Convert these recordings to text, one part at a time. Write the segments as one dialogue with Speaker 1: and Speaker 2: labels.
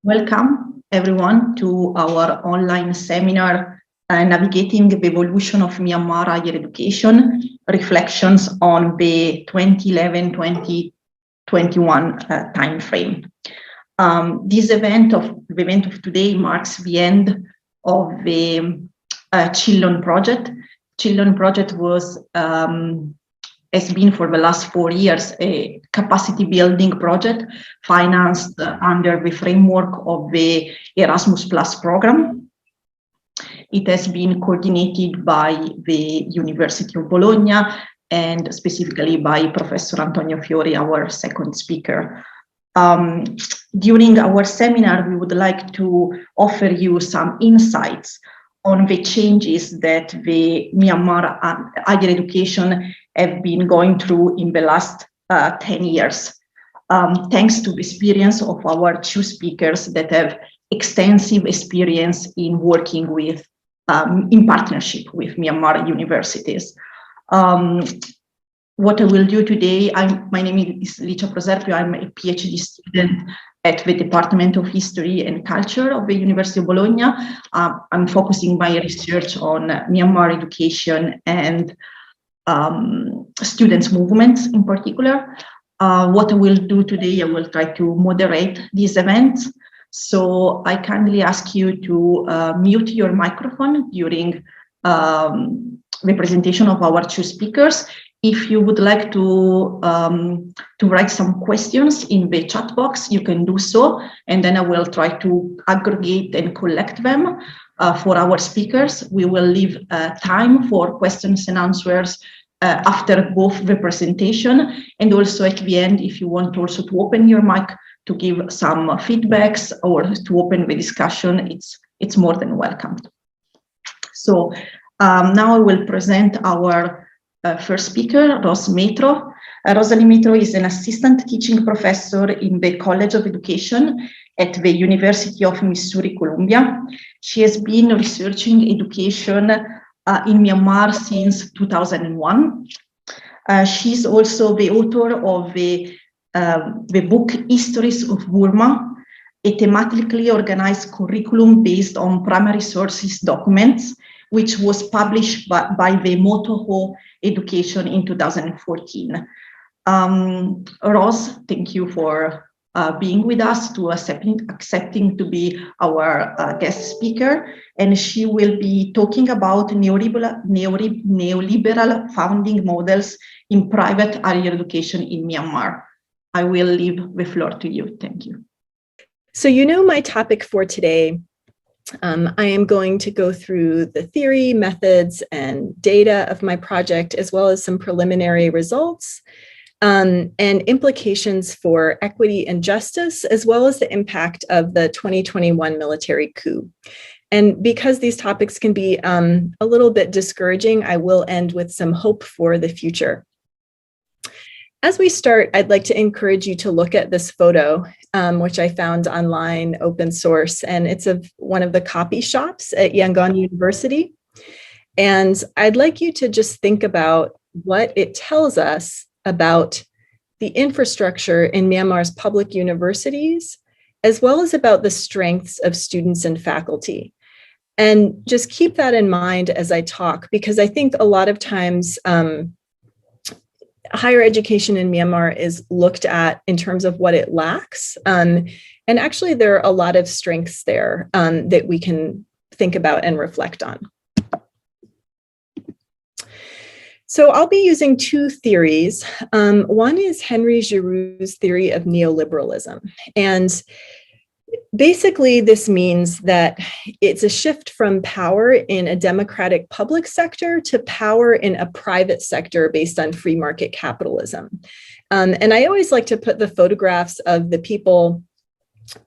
Speaker 1: Welcome, everyone, to our online seminar, Navigating the Evolution of Myanmar Higher Education, Reflections on the 2011-2021 timeframe. This event of today marks the end of the Children Project. Children Project has been for the last 4 years a capacity building project financed under the framework of the Erasmus Plus program. It has been coordinated by the University of Bologna and specifically by Professor Antonio Fiori, our second speaker. During our seminar, we would like to offer you some insights on the changes that the Myanmar higher education have been going through in the last 10 years, thanks to the experience of our two speakers that have extensive experience in working with, in partnership with Myanmar universities. What I will do today, my name is Licia Proserpio, I'm a PhD student at the Department of History and Culture of the University of Bologna. I'm focusing my research on Myanmar education and students' movements in particular. What I will do today, I will try to moderate these events. So I kindly ask you to mute your microphone during the presentation of our two speakers. If you would like to write some questions in the chat box, you can do so, and then I will try to aggregate and collect them for our speakers. We will leave time for questions and answers after both the presentation, and also at the end, if you want also to open your mic to give some feedbacks or to open the discussion, it's more than welcome. So now I will present our first speaker, Ros Metro. Rosalie Metro is an assistant teaching professor in the College of Education at the University of Missouri, Columbia. She has been researching education in Myanmar since 2001. She's also the author of the book Histories of Burma, a thematically organized curriculum based on primary sources documents, which was published by the Motoho Education in 2014. Ros, thank you for being with us, to accepting to be our guest speaker, and she will be talking about neoliberal founding models in private higher education in Myanmar. I will leave the floor to you. Thank you.
Speaker 2: So you know my topic for today. I am going to go through the theory, methods, and data of my project, as well as some preliminary results and implications for equity and justice, as well as the impact of the 2021 military coup. And because these topics can be a little bit discouraging, I will end with some hope for the future. As we start, I'd like to encourage you to look at this photo, which I found online, open source, and it's of one of the copy shops at Yangon University. And I'd like you to just think about what it tells us about the infrastructure in Myanmar's public universities, as well as about the strengths of students and faculty. And just keep that in mind as I talk, because I think a lot of times, higher education in Myanmar is looked at in terms of what it lacks. And actually, there are a lot of strengths there that we can think about and reflect on. So I'll be using two theories. One is Henry Giroux's theory of neoliberalism. And basically, this means that it's a shift from power in a democratic public sector to power in a private sector based on free market capitalism. And I always like to put the photographs of the people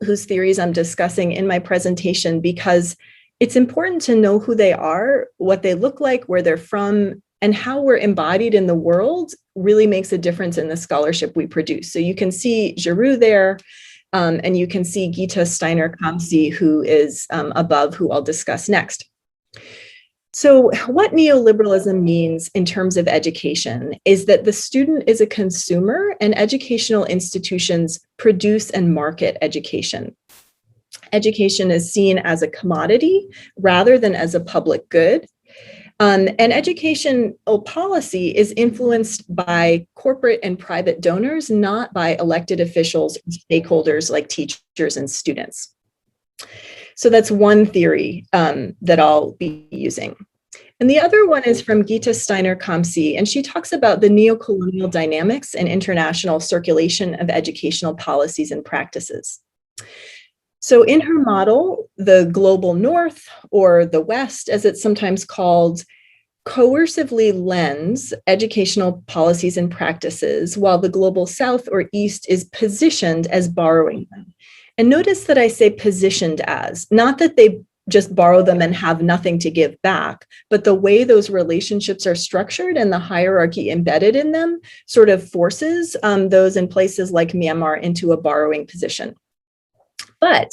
Speaker 2: whose theories I'm discussing in my presentation, because it's important to know who they are, what they look like, where they're from, and how we're embodied in the world really makes a difference in the scholarship we produce. So you can see Giroux there. And you can see Gita Steiner-Kamsi, who is above, who I'll discuss next. So what neoliberalism means in terms of education is that the student is a consumer and educational institutions produce and market education. Education is seen as a commodity rather than as a public good. And educational policy is influenced by corporate and private donors, not by elected officials and stakeholders like teachers and students. So that's one theory that I'll be using. And the other one is from Gita Steiner-Kamsi, and she talks about the neocolonial dynamics and international circulation of educational policies and practices. So in her model, the global north, or the West, as it's sometimes called, coercively lends educational policies and practices, while the global south or east is positioned as borrowing them. And notice that I say positioned as, not that they just borrow them and have nothing to give back, but the way those relationships are structured and the hierarchy embedded in them sort of forces those in places like Myanmar into a borrowing position. But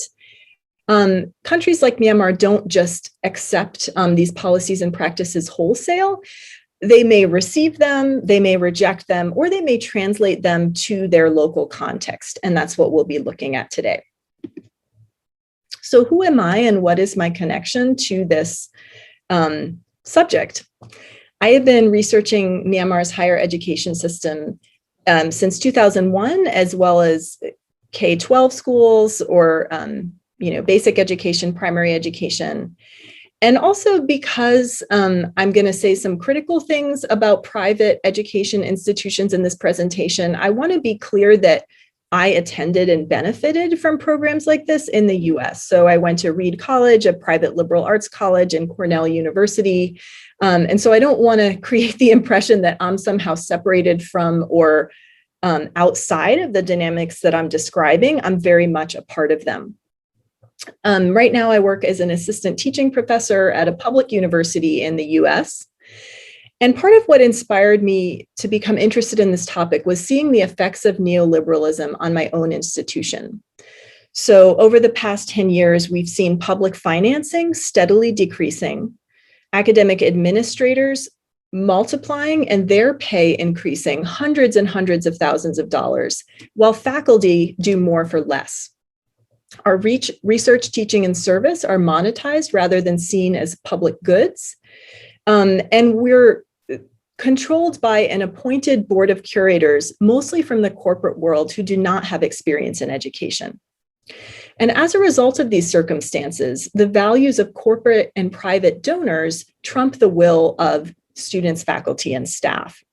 Speaker 2: countries like Myanmar don't just accept these policies and practices wholesale. They may receive them, they may reject them, or they may translate them to their local context. And that's what we'll be looking at today. So who am I and what is my connection to this subject? I have been researching Myanmar's higher education system since 2001, as well as K-12 schools or basic education, primary education. And also because I'm going to say some critical things about private education institutions in this presentation, I want to be clear that I attended and benefited from programs like this in the US. So I went to Reed College, a private liberal arts college, and Cornell University. And so I don't want to create the impression that I'm somehow separated from or outside of the dynamics that I'm describing. I'm very much a part of them. Right now, I work as an assistant teaching professor at a public university in the US. And part of what inspired me to become interested in this topic was seeing the effects of neoliberalism on my own institution. So over the past 10 years, we've seen public financing steadily decreasing, academic administrators multiplying and their pay increasing hundreds and hundreds of thousands of dollars, while faculty do more for less. Our research, teaching, and service are monetized rather than seen as public goods. And we're controlled by an appointed board of curators, mostly from the corporate world, who do not have experience in education. And as a result of these circumstances, the values of corporate and private donors trump the will of students, faculty, and staff.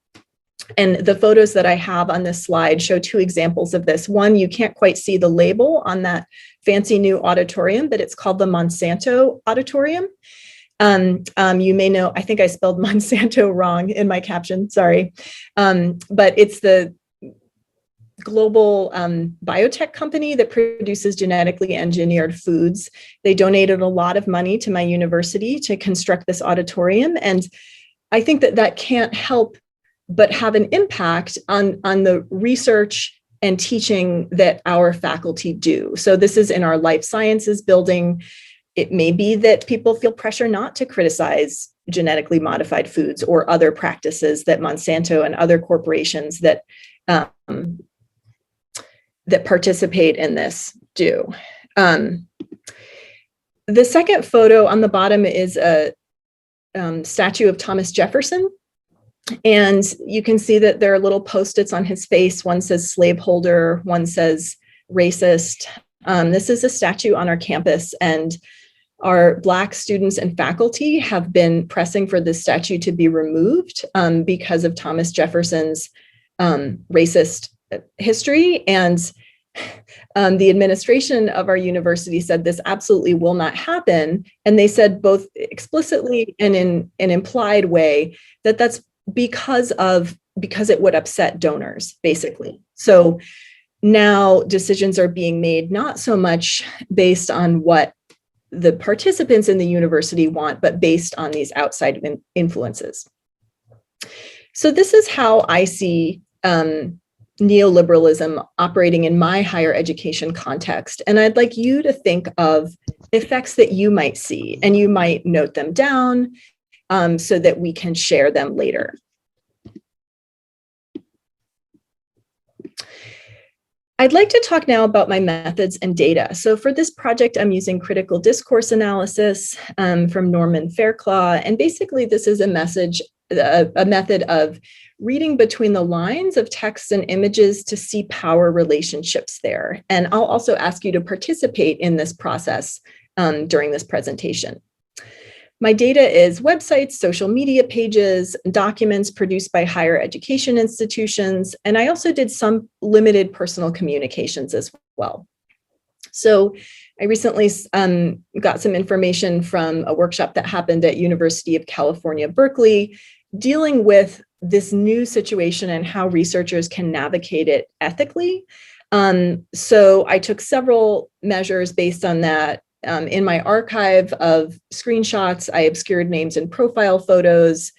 Speaker 2: And the photos that I have on this slide show two examples of this. One, you can't quite see the label on that fancy new auditorium, but it's called the Monsanto Auditorium. You may know, I think I spelled Monsanto wrong in my caption, sorry. But it's the global biotech company that produces genetically engineered foods. They donated a lot of money to my university to construct this auditorium. And I think that that can't help but have an impact on the research and teaching that our faculty do. So this is in our life sciences building. It may be that people feel pressure not to criticize genetically modified foods or other practices that Monsanto and other corporations that participate in this do. The second photo on the bottom is a statue of Thomas Jefferson. And you can see that there are little Post-its on his face. One says slaveholder, one says racist. This is a statue on our campus, and our Black students and faculty have been pressing for this statue to be removed because of Thomas Jefferson's racist history. And the administration of our university said this absolutely will not happen. And they said both explicitly and in an implied way that that's because it would upset donors, basically. So now decisions are being made not so much based on what the participants in the university want, but based on these outside influences. So this is how I see neoliberalism operating in my higher education context. And I'd like you to think of effects that you might see, and you might note them down so that we can share them later. I'd like to talk now about my methods and data. So for this project, I'm using critical discourse analysis from Norman Fairclough. And basically, this is a method of reading between the lines of text and images to see power relationships there. And I'll also ask you to participate in this process during this presentation. My data is websites, social media pages, documents produced by higher education institutions, and I also did some limited personal communications as well. So I recently got some information from a workshop that happened at University of California, Berkeley, dealing with this new situation and how researchers can navigate it ethically. So I took several measures based on that. In my archive of screenshots, I obscured names and profile photos.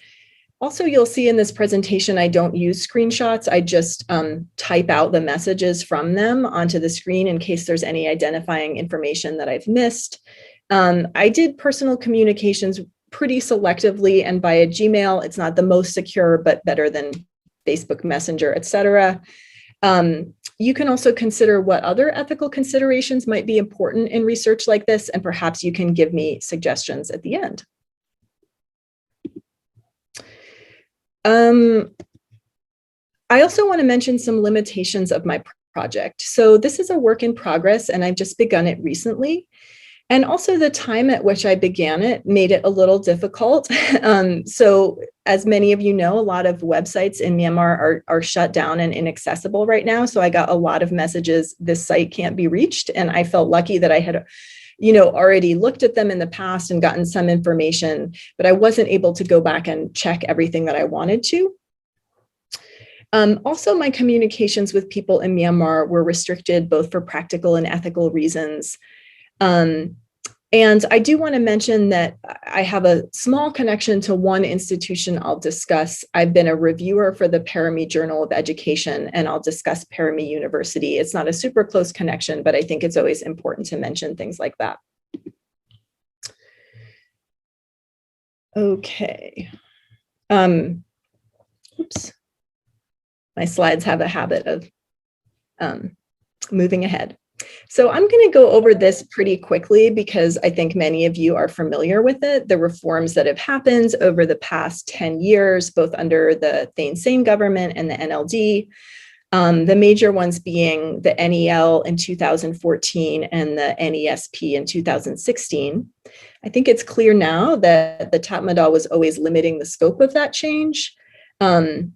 Speaker 2: Also, you'll see in this presentation, I don't use screenshots. I just type out the messages from them onto the screen in case there's any identifying information that I've missed. I did personal communications pretty selectively and via Gmail. It's not the most secure, but better than Facebook Messenger, et cetera. You can also consider what other ethical considerations might be important in research like this, and perhaps you can give me suggestions at the end. I also want to mention some limitations of my project. So this is a work in progress, and I've just begun it recently. And also the time at which I began it made it a little difficult. So as many of you know, a lot of websites in Myanmar are shut down and inaccessible right now. So I got a lot of messages, this site can't be reached. And I felt lucky that I had, already looked at them in the past and gotten some information, but I wasn't able to go back and check everything that I wanted to. Also, my communications with people in Myanmar were restricted both for practical and ethical reasons. And I do want to mention that I have a small connection to one institution I'll discuss. I've been a reviewer for the Parami Journal of Education, and I'll discuss Parami University. It's not a super close connection, but I think it's always important to mention things like that. Okay. Oops. My slides have a habit of moving ahead. So I'm going to go over this pretty quickly because I think many of you are familiar with it. The reforms that have happened over the past 10 years, both under the Thein Sein government and the NLD, the major ones being the NEL in 2014 and the NESP in 2016. I think it's clear now that the Tatmadaw was always limiting the scope of that change. But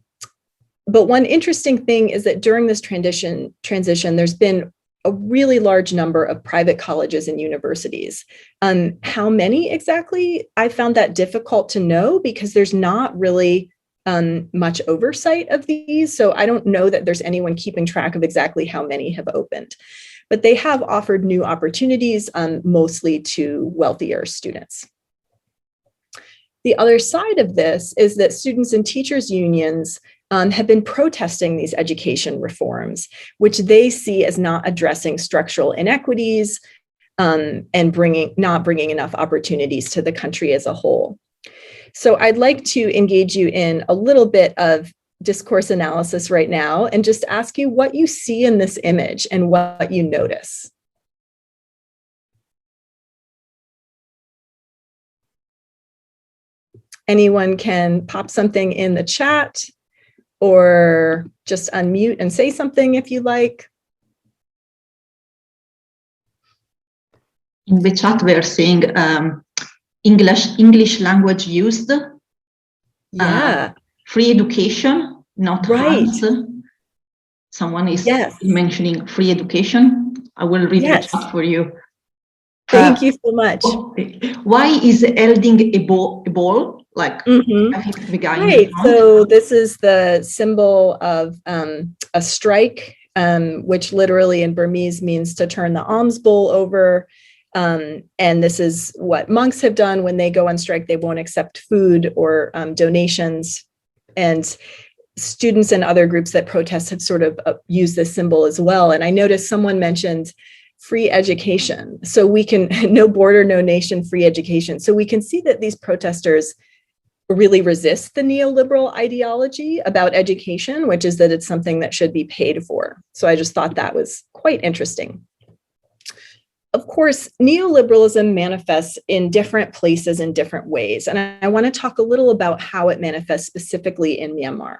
Speaker 2: one interesting thing is that during this transition, there's been a really large number of private colleges and universities. How many exactly? I found that difficult to know because there's not really much oversight of these. So I don't know that there's anyone keeping track of exactly how many have opened. But they have offered new opportunities, mostly to wealthier students. The other side of this is that students and teachers unions have been protesting these education reforms, which they see as not addressing structural inequities and not bringing enough opportunities to the country as a whole. So I'd like to engage you in a little bit of discourse analysis right now and just ask you what you see in this image and what you notice. Anyone can pop something in the chat or just unmute and say something if you like.
Speaker 1: In the chat, we're saying English language used.
Speaker 2: Yeah.
Speaker 1: Free education, not funds. Someone is mentioning free education. I will read the chat for you.
Speaker 2: Thank you so much.
Speaker 1: Why is holding a ball? Like the guy in the front?
Speaker 2: So this is the symbol of a strike, which literally in Burmese means to turn the alms bowl over. And this is what monks have done when they go on strike. They won't accept food or donations. And students and other groups that protest have sort of used this symbol as well. And I noticed someone mentioned free education. So we can, no border, no nation, free education. So we can see that these protesters really resist the neoliberal ideology about education, which is that it's something that should be paid for. So I just thought that was quite interesting. Of course, neoliberalism manifests in different places in different ways. And I want to talk a little about how it manifests specifically in Myanmar.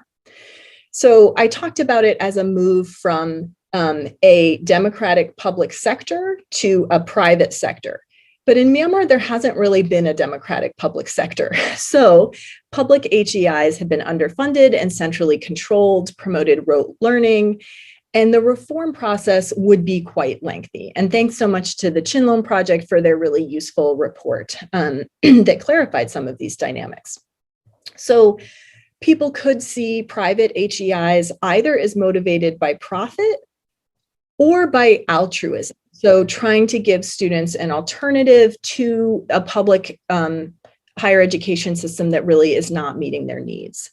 Speaker 2: So I talked about it as a move from a democratic public sector to a private sector. But in Myanmar, there hasn't really been a democratic public sector. So public HEIs have been underfunded and centrally controlled, promoted rote learning, and the reform process would be quite lengthy. And thanks so much to the Chinlong Project for their really useful report that clarified some of these dynamics. So people could see private HEIs either as motivated by profit or by altruism. So trying to give students an alternative to a public higher education system that really is not meeting their needs.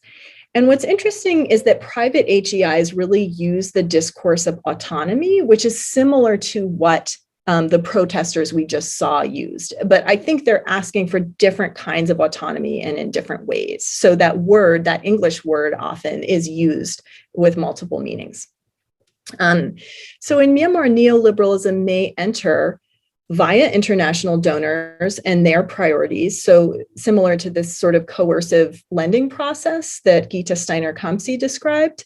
Speaker 2: And what's interesting is that private HEIs really use the discourse of autonomy, which is similar to what the protesters we just saw used. But I think they're asking for different kinds of autonomy and in different ways. So that word, that English word often is used with multiple meanings. So in Myanmar, neoliberalism may enter via international donors and their priorities. So similar to this sort of coercive lending process that Gita Steiner-Kamsi described,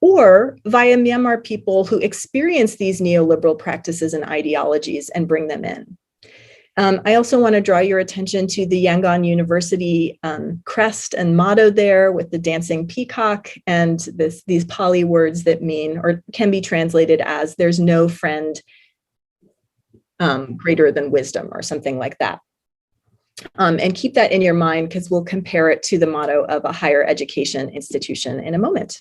Speaker 2: or via Myanmar people who experience these neoliberal practices and ideologies and bring them in. I also want to draw your attention to the Yangon University crest and motto there with the dancing peacock and these Pali words that mean, or can be translated as, there's no friend greater than wisdom, or something like that. And keep that in your mind because we'll compare it to the motto of a higher education institution in a moment.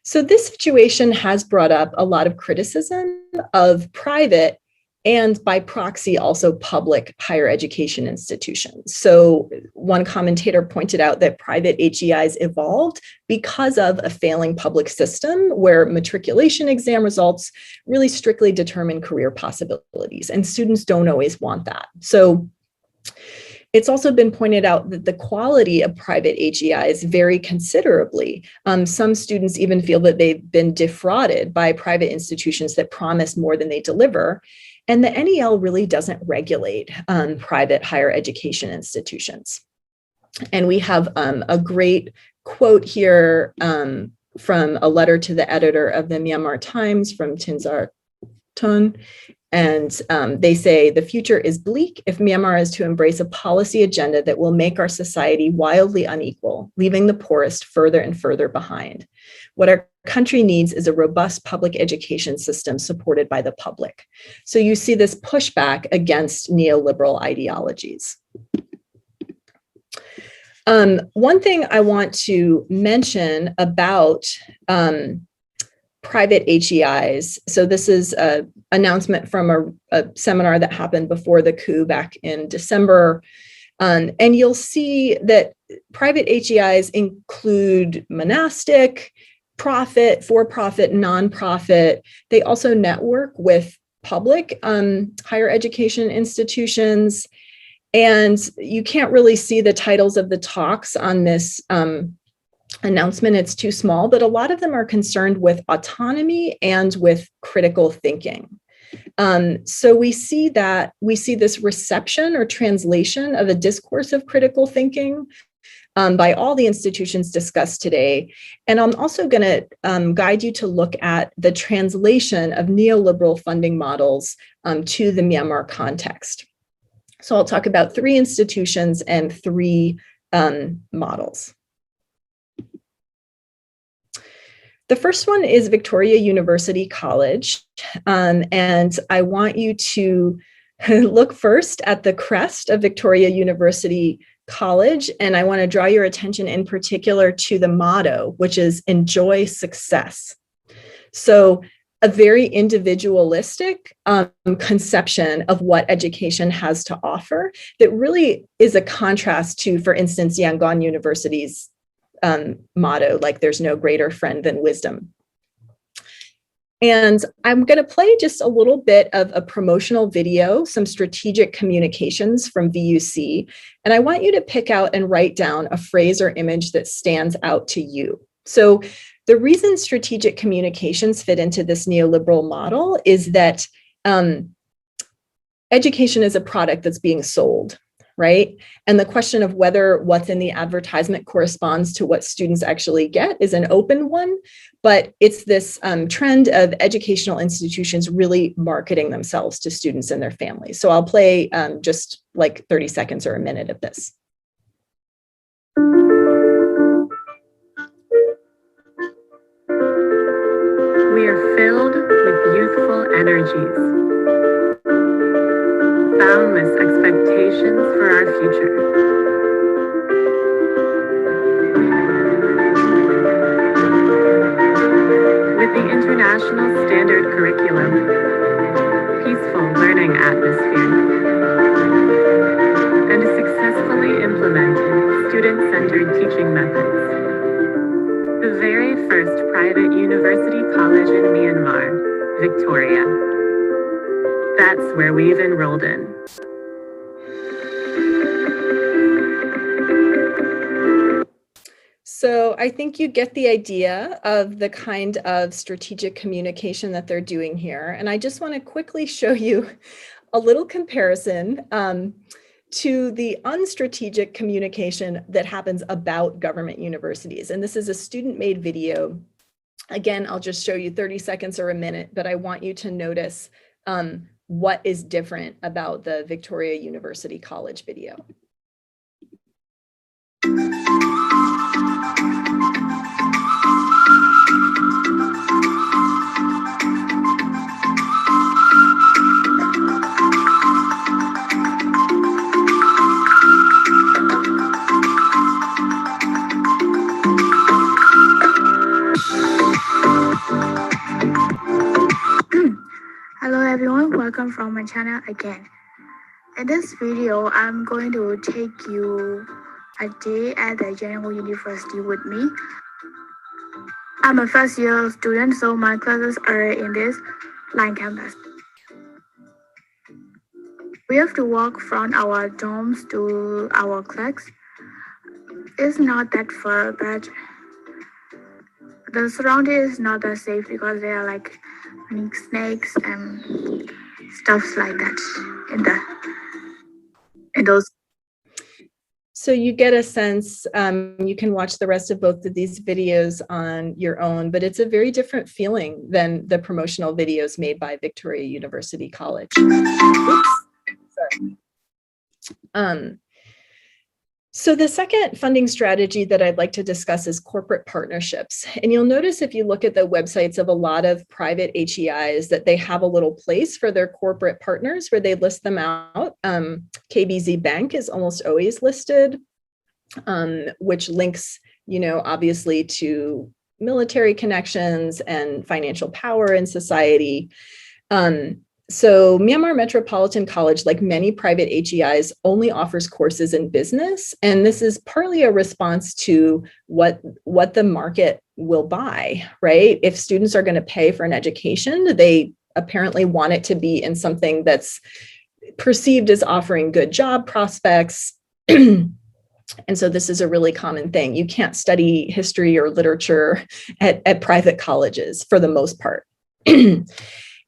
Speaker 2: So this situation has brought up a lot of criticism of private and by proxy also public higher education institutions. So one commentator pointed out that private HEIs evolved because of a failing public system where matriculation exam results really strictly determine career possibilities, and students don't always want that. So it's also been pointed out that the quality of private HEIs vary considerably. Some students even feel that they've been defrauded by private institutions that promise more than they deliver. And the NEL really doesn't regulate private higher education institutions. And we have a great quote here from a letter to the editor of the Myanmar Times from Tinzar Tun. And they say, the future is bleak if Myanmar is to embrace a policy agenda that will make our society wildly unequal, leaving the poorest further and further behind. What our country needs is a robust public education system supported by the public. So you see this pushback against neoliberal ideologies. One thing I want to mention about private HEIs. So this is an announcement from a seminar that happened before the coup back in December. And you'll see that private HEIs include monastic, profit, for-profit, nonprofit. They also network with public higher education institutions. And you can't really see the titles of the talks on this announcement, it's too small, but a lot of them are concerned with autonomy and with critical thinking. So we see this reception or translation of a discourse of critical thinking by all the institutions discussed today. And I'm also going to guide you to look at the translation of neoliberal funding models to the Myanmar context. So I'll talk about 3 institutions and 3 models. The first one is Victoria University College, and I want you to look first at the crest of Victoria University College, and I want to draw your attention in particular to the motto, which is enjoy success. So a very individualistic conception of what education has to offer that really is a contrast to, for instance, Yangon University's motto, like there's no greater friend than wisdom. And I'm going to play just a little bit of a promotional video, some strategic communications from VUC. And I want you to pick out and write down a phrase or image that stands out to you. So the reason strategic communications fit into this neoliberal model is that education is a product that's being sold, right? And the question of whether what's in the advertisement corresponds to what students actually get is an open one, but it's this trend of educational institutions really marketing themselves to students and their families. So I'll play just like 30 seconds or a minute of this.
Speaker 3: We are filled with youthful energies, boundless expectations for our future. With the international standard curriculum, peaceful learning atmosphere, and successfully implemented student-centered teaching methods, the very first private university college in Myanmar, Victoria. That's where we've enrolled in.
Speaker 2: So I think you get the idea of the kind of strategic communication that they're doing here. And I just want to quickly show you a little comparison to the unstrategic communication that happens about government universities. And this is a student-made video. Again, I'll just show you 30 seconds or a minute, but I want you to notice what is different about the Victoria University College video.
Speaker 4: Hello everyone, welcome from my channel again. In this video, I'm going to take you a day at the General University with me. I'm a first year student, so my classes are in this line campus. We have to walk from our dorms to our class. It's not that far, but the surrounding is not that safe because there are like many snakes and stuff like that in those.
Speaker 2: So you get a sense, you can watch the rest of both of these videos on your own, but it's a very different feeling than the promotional videos made by Victoria University College. Oops, sorry. So the second funding strategy that I'd like to discuss is corporate partnerships. And you'll notice if you look at the websites of a lot of private HEIs that they have a little place for their corporate partners where they list them out. KBZ Bank is almost always listed, which links, obviously to military connections and financial power in society. So Myanmar Metropolitan College, like many private HEIs, only offers courses in business. And this is partly a response to what the market will buy, right? If students are going to pay for an education, they apparently want it to be in something that's perceived as offering good job prospects. And so this is a really common thing. You can't study history or literature at private colleges for the most part.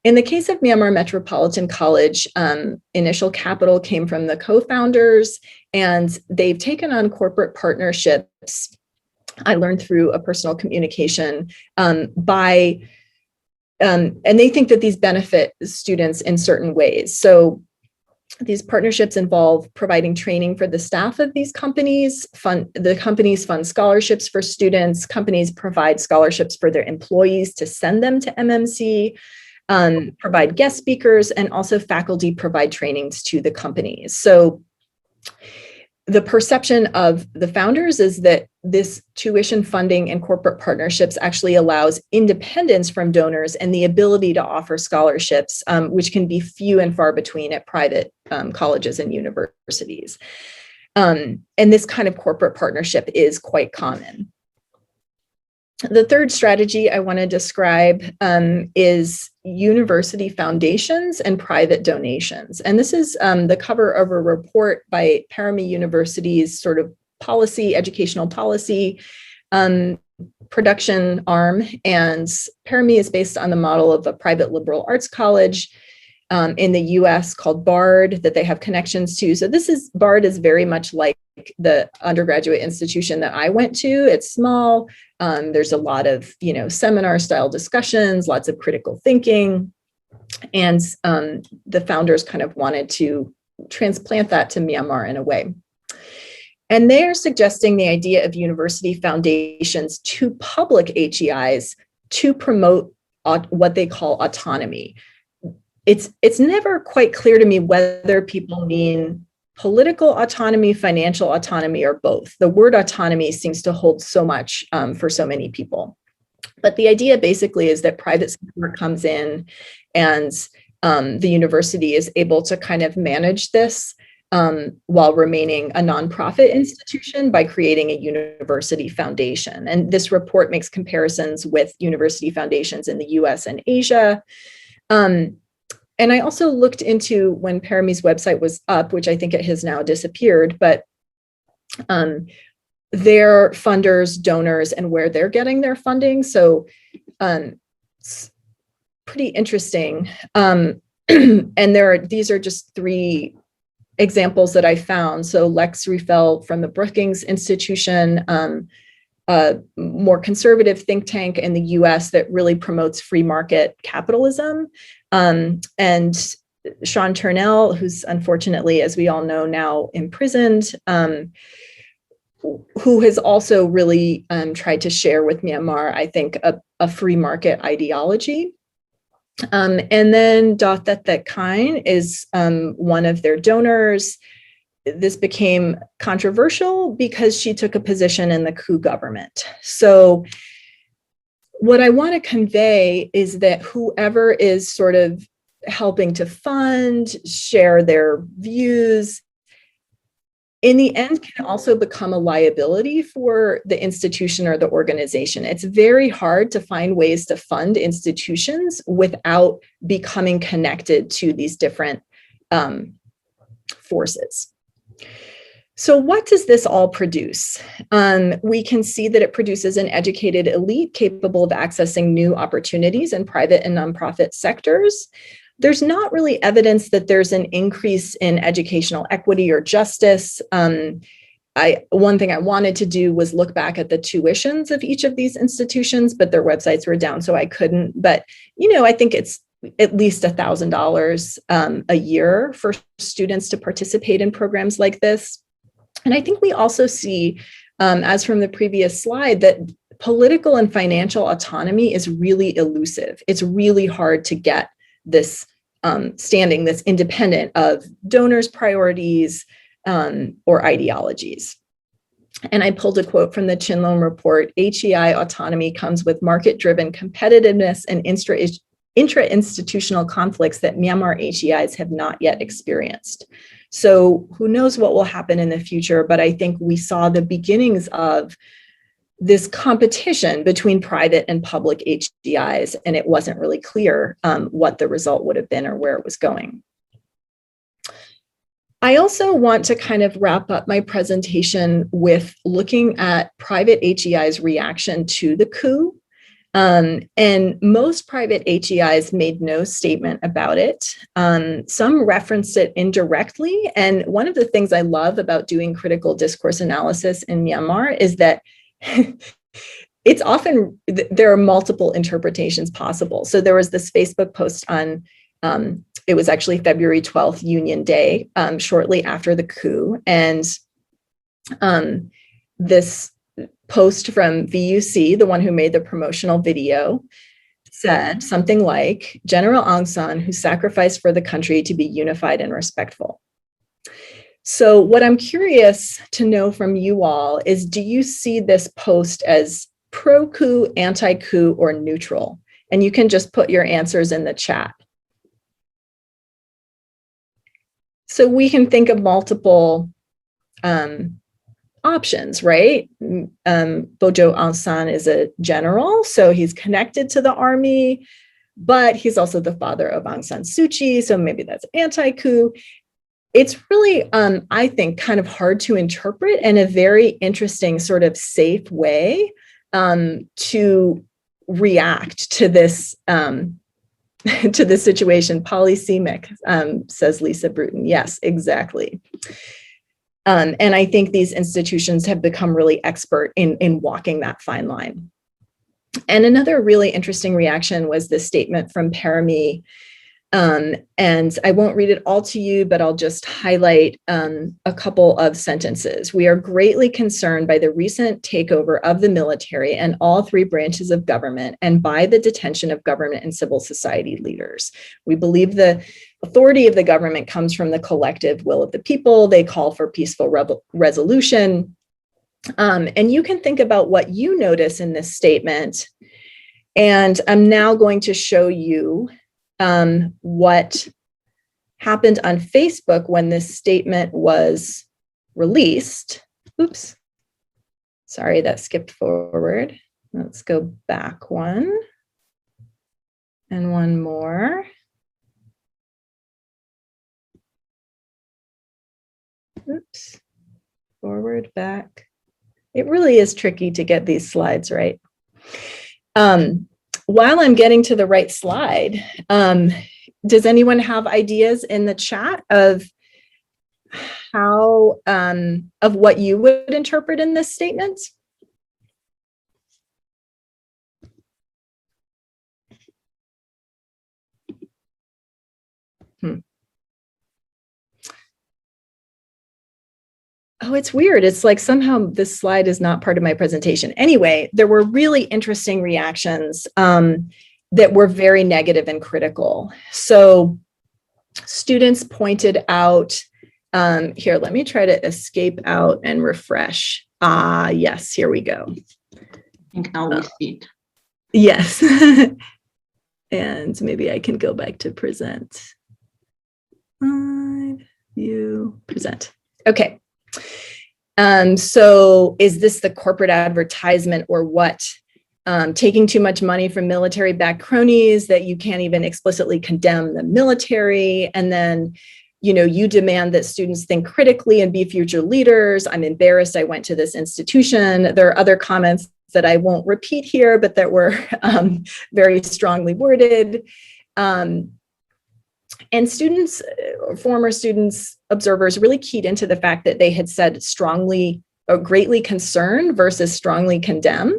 Speaker 2: In the case of Myanmar Metropolitan College, initial capital came from the co-founders, and they've taken on corporate partnerships. I learned through a personal communication and they think that these benefit students in certain ways. So these partnerships involve providing training for the staff of these companies. The companies fund scholarships for students. Companies provide scholarships for their employees to send them to MMC. Provide guest speakers, and also faculty provide trainings to the companies. So the perception of the founders is that this tuition funding and corporate partnerships actually allows independence from donors and the ability to offer scholarships, which can be few and far between at private colleges and universities. And this kind of corporate partnership is quite common. The third strategy I want to describe is university foundations and private donations. And this is the cover of a report by Parami University's sort of policy, educational policy production arm. And Parami is based on the model of a private liberal arts college in the US called BARD that they have connections to. So BARD is very much like the undergraduate institution that I went to. It's small. There's a lot of, seminar style discussions, lots of critical thinking. And the founders kind of wanted to transplant that to Myanmar in a way. And they are suggesting the idea of university foundations to public HEIs to promote what they call autonomy. It's never quite clear to me whether people mean political autonomy, financial autonomy, or both. The word autonomy seems to hold so much for so many people. But the idea basically is that private support comes in and the university is able to kind of manage this while remaining a nonprofit institution by creating a university foundation. And this report makes comparisons with university foundations in the US and Asia. And I also looked into when Parami's website was up, which I think it has now disappeared, but their funders, donors, and where they're getting their funding. So it's pretty interesting. And these are just three examples that I found. So Lex Riefel from the Brookings Institution, a more conservative think tank in the US that really promotes free market capitalism. And Sean Turnell, who's unfortunately, as we all know, now imprisoned, who has also really tried to share with Myanmar, I think, a free market ideology. And then Dawthet Kine is one of their donors. This became controversial because she took a position in the coup government. So what I want to convey is that whoever is sort of helping to fund, share their views, in the end can also become a liability for the institution or the organization. It's very hard to find ways to fund institutions without becoming connected to these different forces. So what does this all produce? We can see that it produces an educated elite capable of accessing new opportunities in private and nonprofit sectors. There's not really evidence that there's an increase in educational equity or justice. One thing I wanted to do was look back at the tuitions of each of these institutions, but their websites were down, so I couldn't. But, I think it's at least $1,000 a year for students to participate in programs like this. And I think we also see, as from the previous slide, that political and financial autonomy is really elusive. It's really hard to get this standing that's independent of donors' priorities or ideologies. And I pulled a quote from the Chinlone report: HEI autonomy comes with market-driven competitiveness and intra-institutional conflicts that Myanmar HEIs have not yet experienced. So who knows what will happen in the future, but I think we saw the beginnings of this competition between private and public HEIs, and it wasn't really clear what the result would have been or where it was going. I also want to kind of wrap up my presentation with looking at private HEI's reaction to the coup. And most private HEIs made no statement about it. Some referenced it indirectly. And one of the things I love about doing critical discourse analysis in Myanmar is that it's often, there are multiple interpretations possible. So there was this Facebook post on, it was actually February 12th, Union Day, shortly after the coup. And this post from VUC, the one who made the promotional video, said something like, General Aung San, who sacrificed for the country to be unified and respectful. So what I'm curious to know from you all is, do you see this post as pro-coup, anti-coup, or neutral? And you can just put your answers in the chat. So we can think of multiple options, right? Bojo Aung San is a general, so he's connected to the army, but he's also the father of Aung San Suu Kyi, so maybe that's anti-coup. It's really, I think, kind of hard to interpret in a very interesting sort of safe way to react to this to this situation. Polysemic, says Lisa Bruton. Yes, exactly. And I think these institutions have become really expert in walking that fine line. And another really interesting reaction was this statement from Parami. And I won't read it all to you, but I'll just highlight a couple of sentences. We are greatly concerned by the recent takeover of the military and all three branches of government and by the detention of government and civil society leaders. We believe the authority of the government comes from the collective will of the people. They call for peaceful resolution. And you can think about what you notice in this statement. And I'm now going to show you what happened on Facebook when this statement was released. Oops, sorry, that skipped forward. Let's go back one and one more. Oops, forward, back. It really is tricky to get these slides right. While I'm getting to the right slide, does anyone have ideas in the chat of how, of what you would interpret in this statement? Oh, it's weird. It's like somehow this slide is not part of my presentation. Anyway, there were really interesting reactions that were very negative and critical. So students pointed out, here, let me try to escape out and refresh. Yes, here we go.
Speaker 1: I think now we see it.
Speaker 2: Yes. And maybe I can go back to present. View, present. Okay. So is this the corporate advertisement or what? Taking too much money from military-backed cronies that you can't even explicitly condemn the military. And then, you know, you demand that students think critically and be future leaders. I'm embarrassed I went to this institution. There are other comments that I won't repeat here, but that were very strongly worded. And students, former students, observers really keyed into the fact that they had said strongly or greatly concerned versus strongly condemn.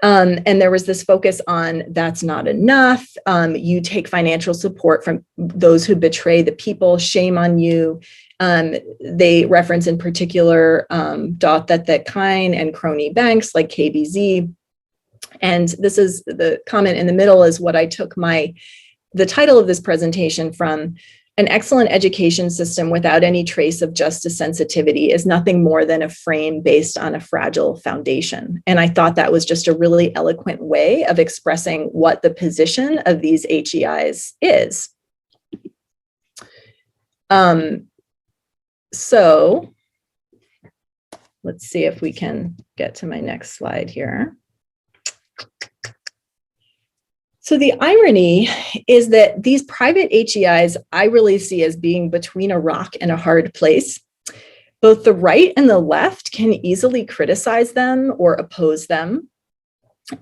Speaker 2: And there was this focus on that's not enough. You take financial support from those who betray the people, shame on you. They reference in particular that kind and crony banks like KBZ. And this is the comment in the middle is what I took the title of this presentation from. An excellent education system without any trace of justice sensitivity is nothing more than a frame based on a fragile foundation. And I thought that was just a really eloquent way of expressing what the position of these HEIs is. So let's see if we can get to my next slide here. So the irony is that these private HEIs I really see as being between a rock and a hard place. Both the right and the left can easily criticize them or oppose them.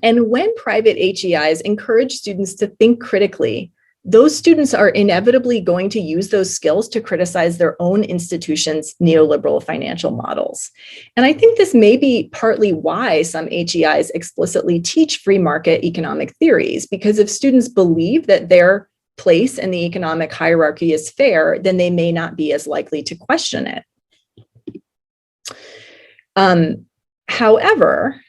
Speaker 2: And when private HEIs encourage students to think critically, those students are inevitably going to use those skills to criticize their own institution's neoliberal financial models. And I think this may be partly why some HEIs explicitly teach free market economic theories, because if students believe that their place in the economic hierarchy is fair, then they may not be as likely to question it. However,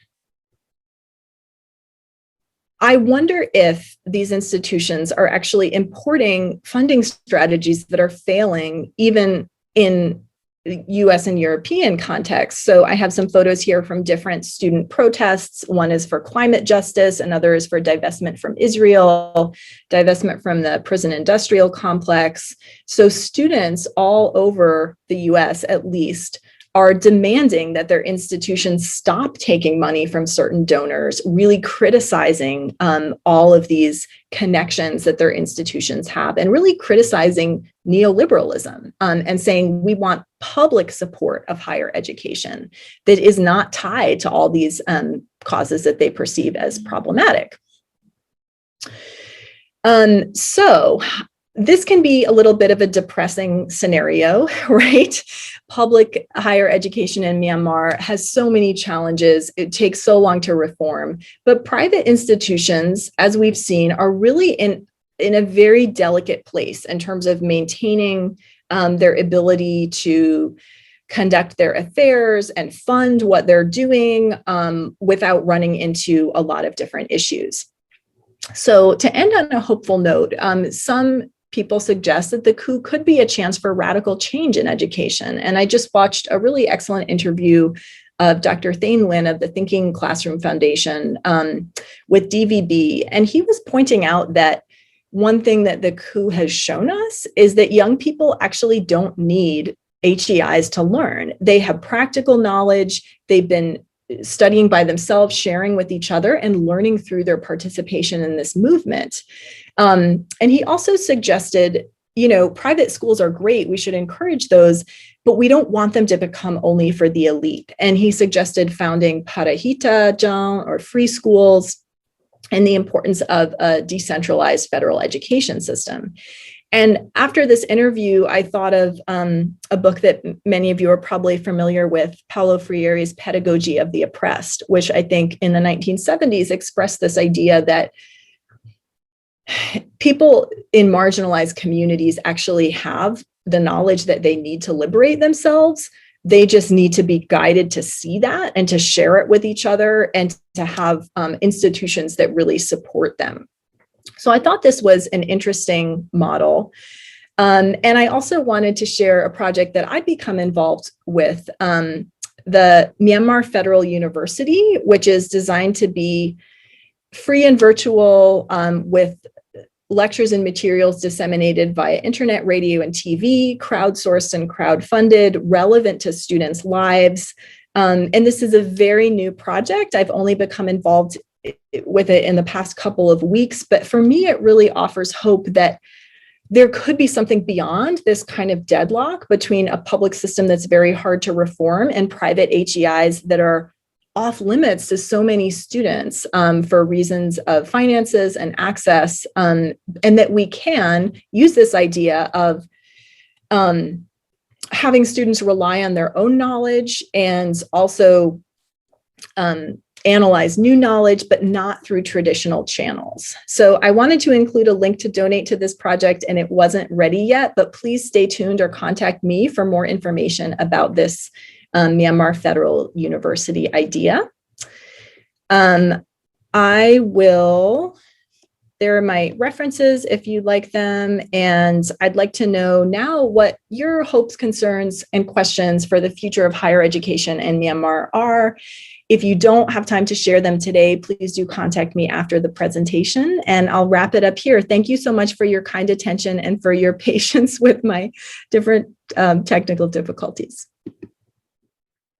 Speaker 2: I wonder if these institutions are actually importing funding strategies that are failing even in US and European contexts. So I have some photos here from different student protests. One is for climate justice, another is for divestment from Israel, divestment from the prison industrial complex. So students all over the US at least are demanding that their institutions stop taking money from certain donors, really criticizing all of these connections that their institutions have, and really criticizing neoliberalism and saying we want public support of higher education that is not tied to all these causes that they perceive as problematic. So this can be a little bit of a depressing scenario, right? Public higher education in Myanmar has so many challenges. It takes so long to reform, but private institutions, as we've seen, are really in a very delicate place in terms of maintaining their ability to conduct their affairs and fund what they're doing without running into a lot of different issues. So to end on a hopeful note, some people suggest that the coup could be a chance for radical change in education. And I just watched a really excellent interview of Dr. Thane Lin of the Thinking Classroom Foundation with DVB. And he was pointing out that one thing that the coup has shown us is that young people actually don't need HEIs to learn. They have practical knowledge. They've been studying by themselves, sharing with each other, and learning through their participation in this movement. And he also suggested, private schools are great. We should encourage those, but we don't want them to become only for the elite. And he suggested founding Parahita Jang, or free schools, and the importance of a decentralized federal education system. And after this interview, I thought of a book that many of you are probably familiar with, Paulo Freire's Pedagogy of the Oppressed, which I think in the 1970s expressed this idea that people in marginalized communities actually have the knowledge that they need to liberate themselves. They just need to be guided to see that and to share it with each other, and to have institutions that really support them. So I thought this was an interesting model. And I also wanted to share a project that I'd become involved with, the Myanmar Federal University, which is designed to be free and virtual, with lectures and materials disseminated via internet, radio, and TV, crowdsourced and crowdfunded, relevant to students' lives. And this is a very new project. I've only become involved with it in the past couple of weeks, but for me, it really offers hope that there could be something beyond this kind of deadlock between a public system that's very hard to reform and private HEIs that are off limits to so many students for reasons of finances and access, and that we can use this idea of having students rely on their own knowledge and also analyze new knowledge, but not through traditional channels. So I wanted to include a link to donate to this project, and it wasn't ready yet, but please stay tuned or contact me for more information about this Myanmar Federal University idea. There are my references if you'd like them, and I'd like to know now what your hopes, concerns, and questions for the future of higher education in Myanmar are. If you don't have time to share them today, please do contact me after the presentation, and I'll wrap it up here. Thank you so much for your kind attention and for your patience with my different technical difficulties.